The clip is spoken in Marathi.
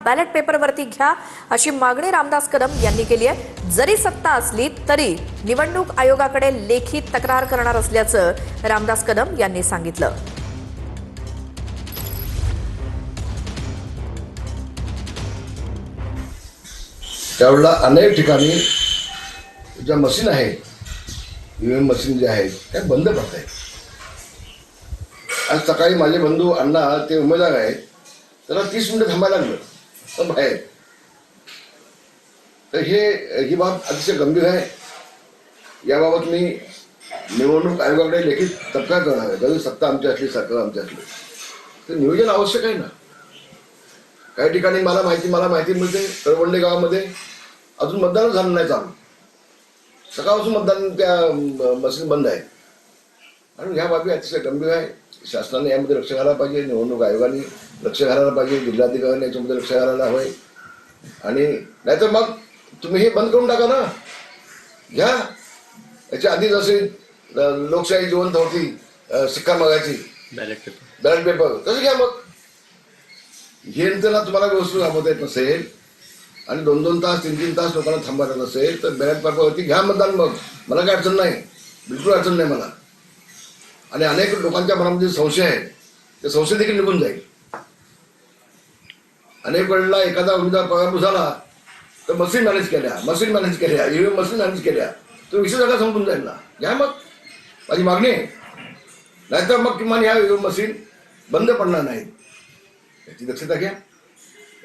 बॅलेट पेपरवरती घ्या अशी मागणी रामदास कदम यांनी केली आहे। जरी सत्ता असली तरी निवडणूक आयोगाकडे लेखी तक्रार करणार असल्याचं रामदास कदम यांनी सांगितलं। त्यावेळेला अनेक ठिकाणी ज्या मशीन आहेत, ईव्हीएम मशीन ज्या आहेत त्या बंद पडत आहेत। आज सकाळी माझे बंधू अण्णा ते उमेदवार आहेत, त्याला 30 मिनिटं थांबायला लागलं बाहेर। तर ही बाब अतिशय गंभीर आहे। याबाबत मी निवडणूक आयोगाकडे लेखी तक्रार करणार आहे। जरी सत्ता आमची असली, सरकार आमची असली, तर नियोजन आवश्यक आहे ना। काही ठिकाणी मला माहिती मिळते करवंडे गावामध्ये अजून मतदान झालं नाही चालू, सकाळपासून मतदान त्या मशीन बंद आहे। आणि ह्या बाबी अतिशय गंभीर आहे। शासनाने यामध्ये लक्ष घालायला पाहिजे, निवडणूक आयोगाने लक्ष घालायला पाहिजे, जिल्हाधिकाऱ्यांनी याच्यामध्ये लक्ष घालायला हवंय। आणि नाहीतर मग तुम्ही हे बंद करून टाका ना, घ्या। याच्या आधी जसे लोकशाही जिवंत होती, शिक्का मागायची बॅलेट पेपर, तसं घ्या। मग हे त्यांना तुम्हाला व्यवस्थित थांबवता येत नसेल आणि 2-2 तास 3-3 तास लोकांना थांबवायचं नसेल तर बॅलेट पेपरवरती घ्या मतदान। मग मला काय अडचण नाही, बिलकुल अडचण नाही मला। आणि अनेक लोकांच्या मनामध्ये संशय आहे, ते संशय देखील निघून जाईल। अनेक वेळेला एखादा उमेदवार पगार झाला तर मशीन मॅनेज केल्या ईव्हीएम मशीन मॅनेज केल्या, तो विषय सगळा संपून जाईल ना। घ्या मग, माझी मागणी आहे। नाहीतर मग किमान ह्या ईव्हीएम मशीन बंद पडणार नाहीत, याची दक्षता घ्या।